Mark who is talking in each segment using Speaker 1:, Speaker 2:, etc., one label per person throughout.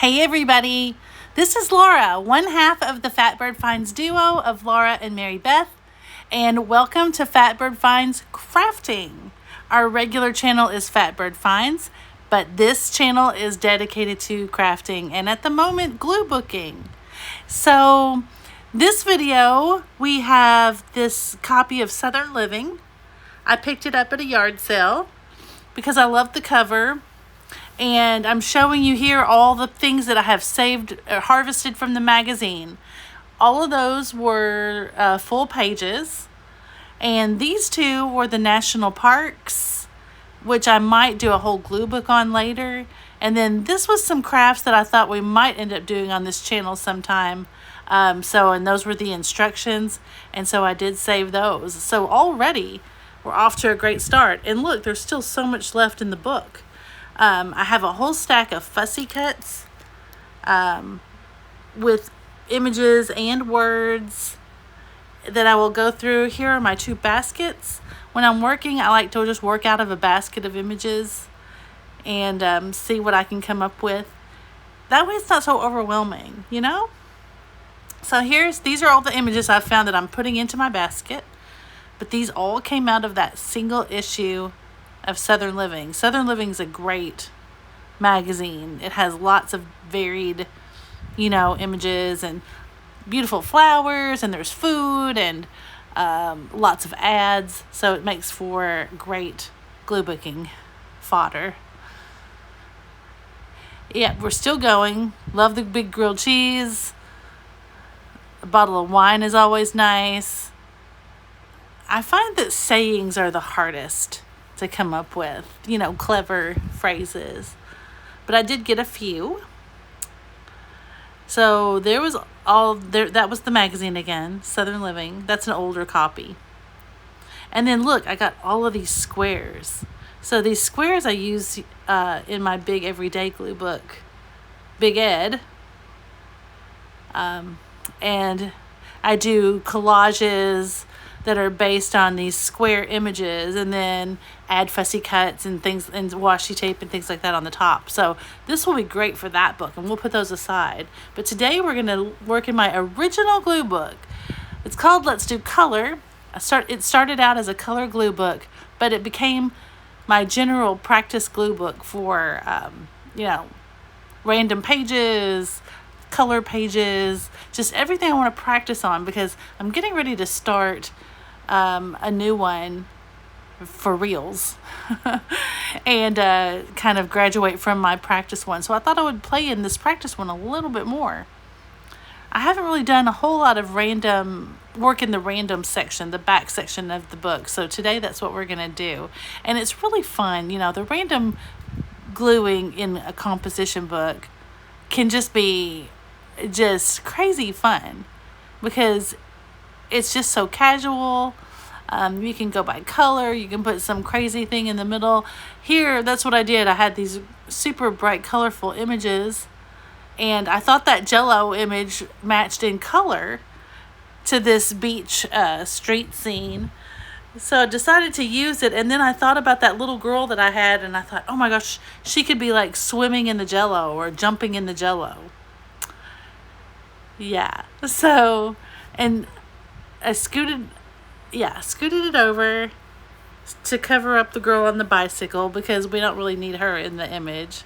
Speaker 1: Hey everybody, this is Laura, one half of the Fatbird Finds duo of Laura and Mary Beth, and welcome to Fatbird Finds Crafting. Our regular channel is Fatbird Finds, but this channel is dedicated to crafting and at the moment gluebooking. So this video, we have this copy of Southern Living. I picked it up at a yard sale because I love the cover. And I'm showing you here all the things that I have saved or harvested from the magazine. All of those were full pages. And these two were the national parks, which I might do a whole glue book on later. And then this was some crafts that I thought we might end up doing on this channel sometime. And those were the instructions. And so I did save those. So already we're off to a great start. And look, there's still so much left in the book. I have a whole stack of fussy cuts with images and words that I will go through. Here are my two baskets. When I'm working, I like to just work out of a basket of images and see what I can come up with. That way it's not so overwhelming, you know? So these are all the images I've found that I'm putting into my basket. But these all came out of that single issue of Southern Living. Southern Living is a great magazine. It has lots of varied, images and beautiful flowers, and there's food and lots of ads. So it makes for great glue booking fodder. Yeah, we're still going. Love the big grilled cheese. A bottle of wine is always nice. I find that sayings are the hardest to come up with, clever phrases. But I did get a few. So that was the magazine again, Southern Living. That's an older copy. And then look, I got all of these squares. So these squares I use in my big everyday glue book, Big Ed. And I do collages that are based on these square images and then add fussy cuts and things and washi tape and things like that on the top. So this will be great for that book, and we'll put those aside. But today we're going to work in my original glue book. It's called Let's Do Color. It started out as a color glue book, but it became my general practice glue book for, random pages, color pages, just everything I want to practice on, because I'm getting ready to start a new one for reals and kind of graduate from my practice one. So I thought I would play in this practice one a little bit more. I haven't really done a whole lot of random work in the random section, the back section of the book. So today that's what we're going to do. And it's really fun. The random gluing in a composition book can just be just crazy fun because it's just so casual. You can go by color. You can put some crazy thing in the middle. Here, that's what I did. I had these super bright, colorful images. And I thought that Jell-O image matched in color to this beach street scene. So I decided to use it. And then I thought about that little girl that I had. And I thought, oh my gosh, she could be like swimming in the Jell-O or jumping in the Jell-O. Yeah. So, and I scooted it over to cover up the girl on the bicycle because we don't really need her in the image.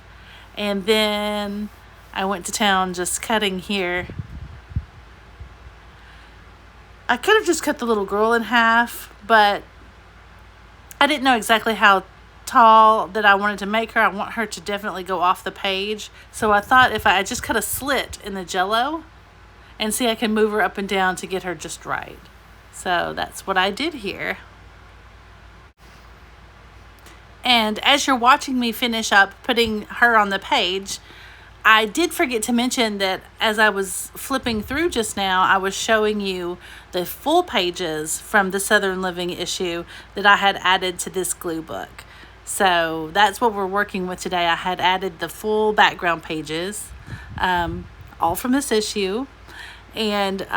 Speaker 1: And then I went to town just cutting here. I could have just cut the little girl in half, but I didn't know exactly how tall that I wanted to make her. I want her to definitely go off the page. So I thought if I just cut a slit in the Jell-O and see I can move her up and down to get her just right. So that's what I did here. And as you're watching me finish up putting her on the page, I did forget to mention that as I was flipping through just now, I was showing you the full pages from the Southern Living issue that I had added to this glue book. So that's what we're working with today. I had added the full background pages, all from this issue. And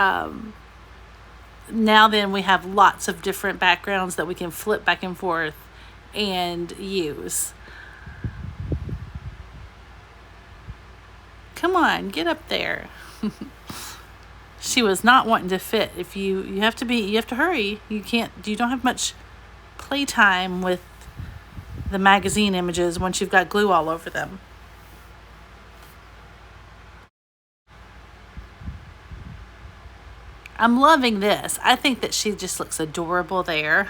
Speaker 1: now then we have lots of different backgrounds that we can flip back and forth and use. Come on, get up there. She was not wanting to fit. If you have to hurry. You don't have much playtime with the magazine images once you've got glue all over them. I'm loving this. I think that she just looks adorable there.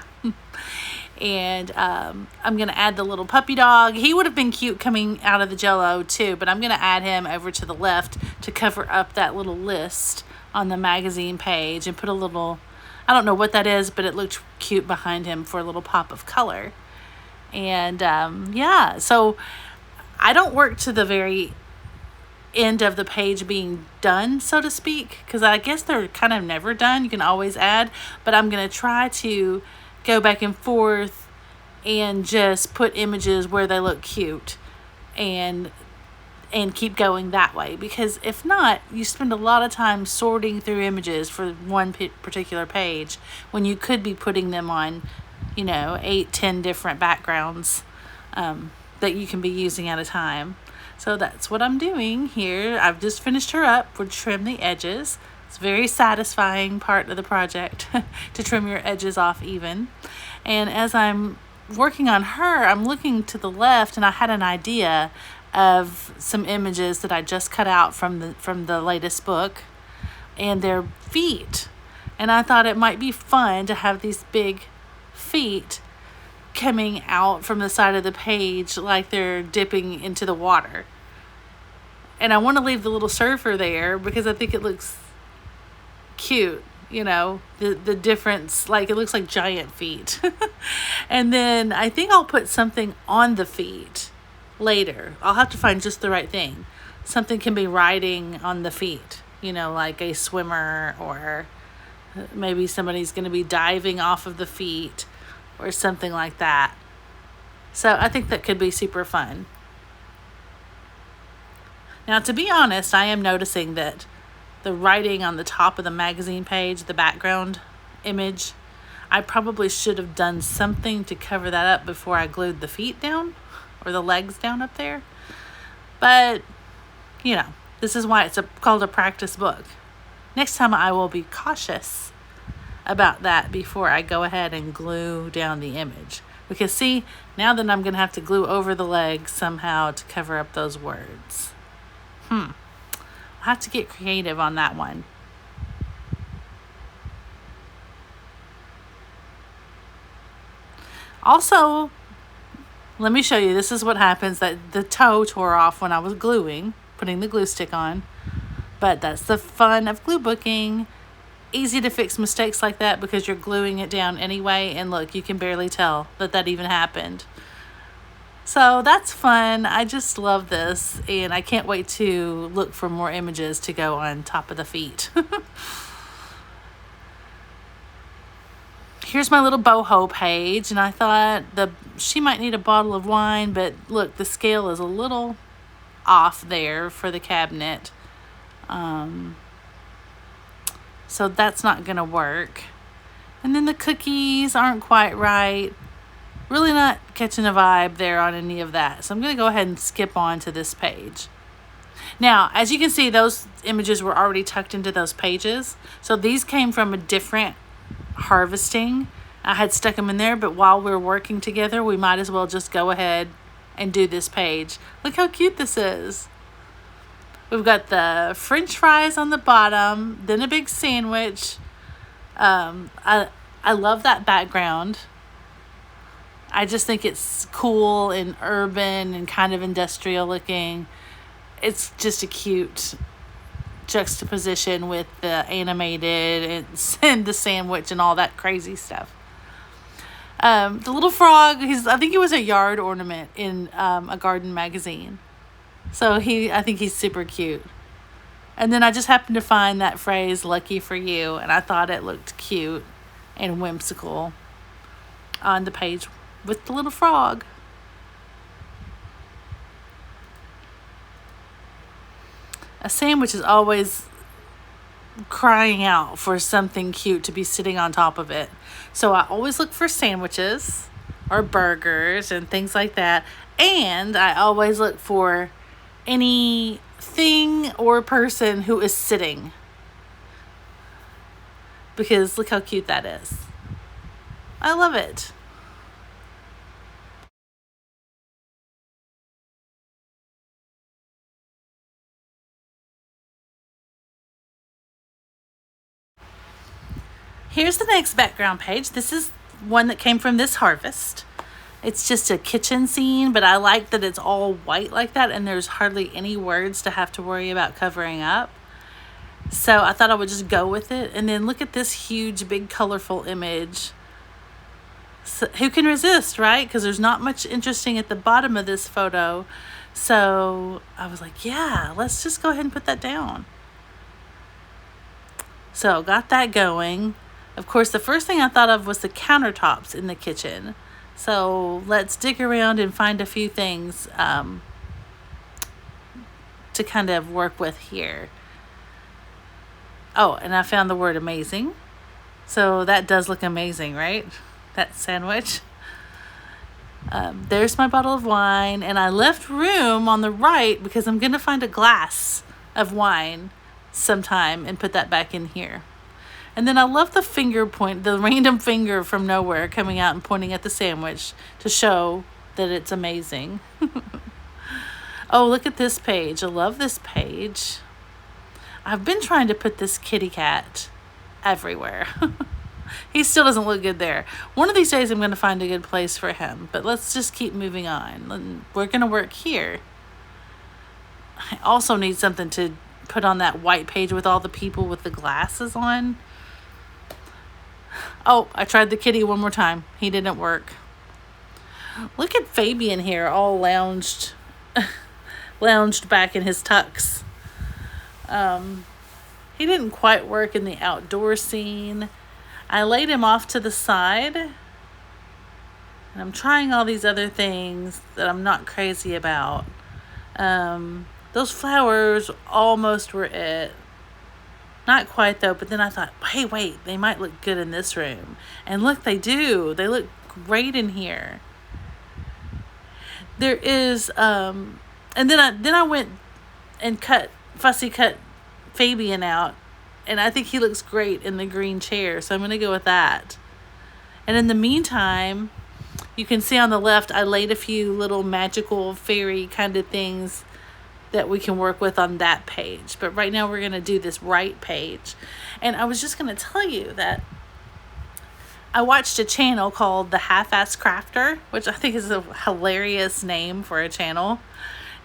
Speaker 1: And I'm going to add the little puppy dog. He would have been cute coming out of the Jell-O too, but I'm going to add him over to the left to cover up that little list on the magazine page and put a little, I don't know what that is, but it looked cute behind him for a little pop of color. And yeah, so I don't work to the very end of the page being done, so to speak, because I guess they're kind of never done. You can always add, but I'm going to try to go back and forth and just put images where they look cute and keep going that way, because if not, you spend a lot of time sorting through images for one particular page when you could be putting them on 8-10 different backgrounds that you can be using at a time. So that's what I'm doing here. I've just finished her up. We'll trim the edges. It's a very satisfying part of the project to trim your edges off even. And as I'm working on her, I'm looking to the left, and I had an idea of some images that I just cut out from the latest book, and their feet. And I thought it might be fun to have these big feet coming out from the side of the page like they're dipping into the water. And I want to leave the little surfer there because I think it looks cute, the difference, like it looks like giant feet. And then I think I'll put something on the feet later. I'll have to find just the right thing. Something can be riding on the feet, like a swimmer, or maybe somebody's going to be diving off of the feet or something like that. So I think that could be super fun. Now, to be honest, I am noticing that the writing on the top of the magazine page, the background image, I probably should have done something to cover that up before I glued the feet down or the legs down up there. But, this is why it's called a practice book. Next time I will be cautious about that before I go ahead and glue down the image. Because see, now then I'm going to have to glue over the legs somehow to cover up those words. I'll have to get creative on that one. Also, let me show you, this is what happens, that the toe tore off when I was putting the glue stick on. But that's the fun of glue booking. Easy to fix mistakes like that because you're gluing it down anyway, and look, you can barely tell that even happened. So that's fun. I just love this, and I can't wait to look for more images to go on top of the feet. Here's my little boho page, and I thought she might need a bottle of wine, but look, the scale is a little off there for the cabinet. So that's not going to work. And then the cookies aren't quite right. Really not catching a vibe there on any of that. So I'm going to go ahead and skip on to this page. Now, as you can see, those images were already tucked into those pages. So these came from a different harvesting. I had stuck them in there, but while we're working together, we might as well just go ahead and do this page. Look how cute this is. We've got the French fries on the bottom, then a big sandwich. I love that background. I just think it's cool and urban and kind of industrial looking. It's just a cute juxtaposition with the animated and the sandwich and all that crazy stuff. The little frog, I think he was a yard ornament in a garden magazine. So I think he's super cute. And then I just happened to find that phrase, "lucky for you," and I thought it looked cute and whimsical on the page with the little frog. A sandwich is always crying out for something cute to be sitting on top of it. So I always look for sandwiches or burgers and things like that. And I always look for any thing or person who is sitting. Because look how cute that is. I love it. Here's the next background page. This is one that came from this harvest. It's just a kitchen scene, but I like that it's all white like that and there's hardly any words to have to worry about covering up. So I thought I would just go with it. And then look at this huge, big, colorful image. So who can resist, right? Because there's not much interesting at the bottom of this photo. So I was like, yeah, let's just go ahead and put that down. So got that going. Of course, the first thing I thought of was the countertops in the kitchen. So let's dig around and find a few things to kind of work with here. Oh, and I found the word amazing. So that does look amazing, right? That sandwich. There's my bottle of wine. And I left room on the right because I'm going to find a glass of wine sometime and put that back in here. And then I love the finger point, the random finger from nowhere coming out and pointing at the sandwich to show that it's amazing. Oh, look at this page. I love this page. I've been trying to put this kitty cat everywhere. He still doesn't look good there. One of these days I'm going to find a good place for him, but let's just keep moving on. We're going to work here. I also need something to put on that white page with all the people with the glasses on. Oh, I tried the kitty one more time. He didn't work. Look at Fabian here, all lounged back in his tux. He didn't quite work in the outdoor scene. I laid him off to the side. And I'm trying all these other things that I'm not crazy about. Those flowers almost were it. Not quite though, but then I thought, hey, wait, they might look good in this room. And look, they do. They look great in here. There is, and then I went and fussy cut Fabian out. And I think he looks great in the green chair. So I'm going to go with that. And in the meantime, you can see on the left, I laid a few little magical fairy kind of things that we can work with on that page. But right now we're going to do this right page. And I was just going to tell you that I watched a channel called The Half-Assed Crafter, which I think is a hilarious name for a channel.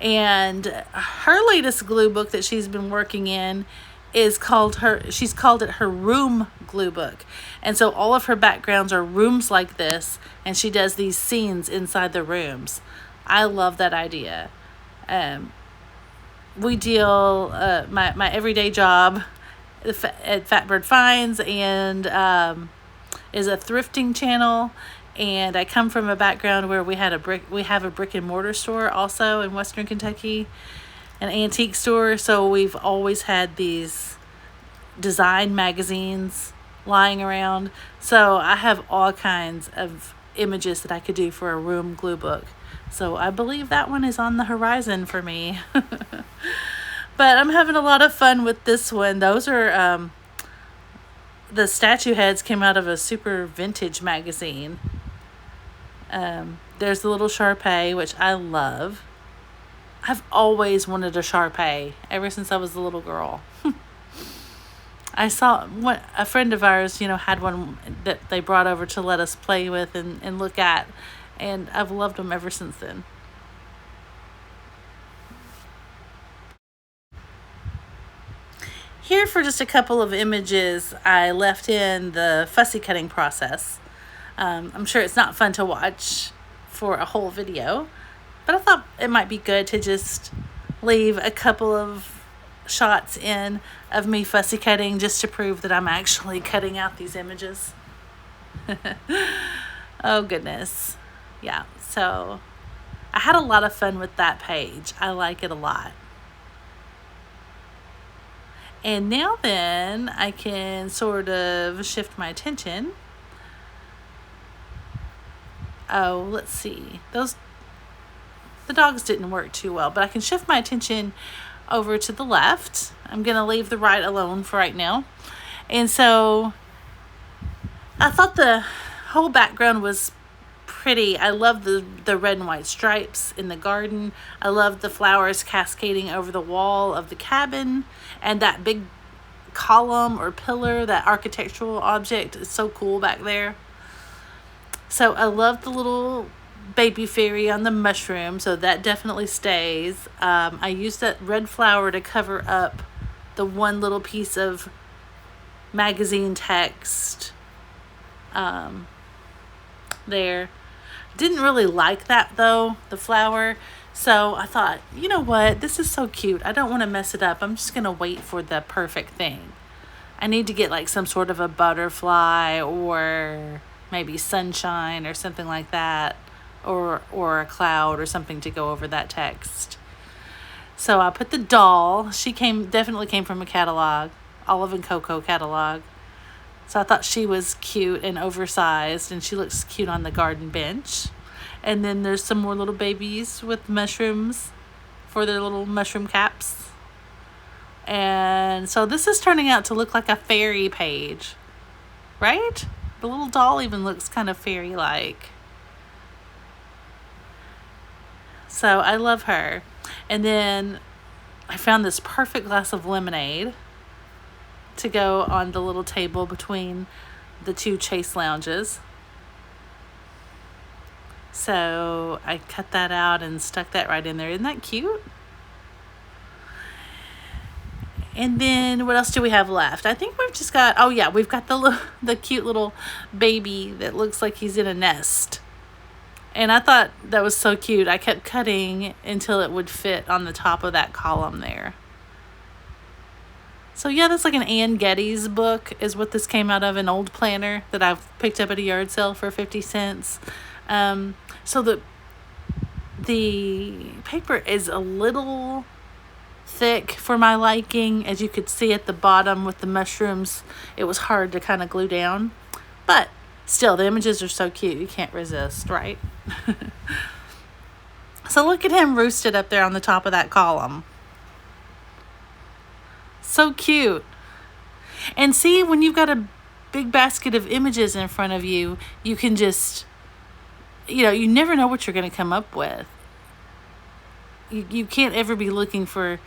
Speaker 1: And her latest glue book that she's been working in she's called it her room glue book. And so all of her backgrounds are rooms like this, and she does these scenes inside the rooms. I love that idea. We deal, my everyday job at Fatbird Finds and is a thrifting channel. And I come from a background where we have a brick and mortar store also in Western Kentucky, an antique store. So we've always had these design magazines lying around. So I have all kinds of images that I could do for a room glue book. So I believe that one is on the horizon for me. But I'm having a lot of fun with this one. Those are, the statue heads came out of a super vintage magazine. There's the little Sharpay, which I love. I've always wanted a Sharpay ever since I was a little girl. I saw a friend of ours, had one that they brought over to let us play with and look at. And I've loved them ever since then. Here for just a couple of images, I left in the fussy cutting process. I'm sure it's not fun to watch for a whole video, but I thought it might be good to just leave a couple of shots in of me fussy cutting just to prove that I'm actually cutting out these images. Oh goodness. Yeah, so I had a lot of fun with that page. I like it a lot. And now then I can sort of shift my attention. Oh, let's see. The dogs didn't work too well, but I can shift my attention over to the left. I'm going to leave the right alone for right now. And so I thought the whole background was pretty. I love the red and white stripes in the garden. I love the flowers cascading over the wall of the cabin, and that big column or pillar, that architectural object is so cool back there. So I love the little baby fairy on the mushroom, so that definitely stays. I used that red flower to cover up the one little piece of magazine text there. Didn't really like that though, the flower. So I thought, you know what, this is so cute. I don't want to mess it up. I'm just going to wait for the perfect thing. I need to get like some sort of a butterfly or maybe sunshine or something like that, or a cloud or something to go over that text. So I put the doll. She definitely came from a catalog, Olive and Coco catalog. So I thought she was cute and oversized, and she looks cute on the garden bench. And then there's some more little babies with mushrooms for their little mushroom caps. And so this is turning out to look like a fairy page, right? The little doll even looks kind of fairy-like. So I love her. And then I found this perfect glass of lemonade to go on the little table between the two chase lounges. So I cut that out and stuck that right in there. Isn't that cute? And then what else do we have left? I think we've just got, oh yeah, we've got the cute little baby that looks like he's in a nest. And I thought that was so cute. I kept cutting until it would fit on the top of that column there. So yeah, that's like an Ann Getty's book is what this came out of, an old planner that I've picked up at a yard sale for 50 cents. So the paper is a little thick for my liking. As you could see at the bottom with the mushrooms, it was hard to kind of glue down. But still, the images are so cute. You can't resist, right? So look at him roosted up there on the top of that column. So cute. And see, when you've got a big basket of images in front of you, you can just, you never know what you're going to come up with. You can't ever be looking for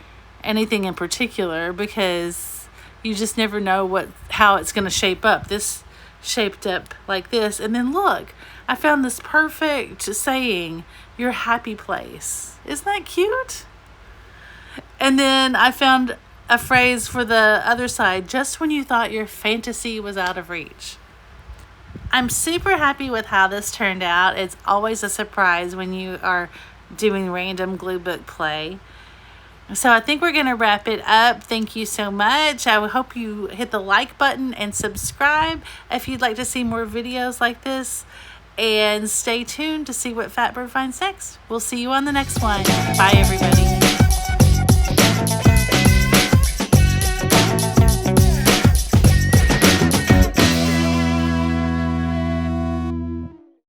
Speaker 1: anything in particular because you just never know how it's going to shape up. This shaped up like this. And then look, I found this perfect saying, your happy place. Isn't that cute? And then I found a phrase for the other side, just when you thought your fantasy was out of reach. I'm super happy with how this turned out. It's always a surprise when you are doing random glue book play. So I think we're going to wrap it up. Thank you so much. I hope you hit the like button and subscribe if you'd like to see more videos like this. And stay tuned to see what Fatbird finds next. We'll see you on the next one. Bye, everybody.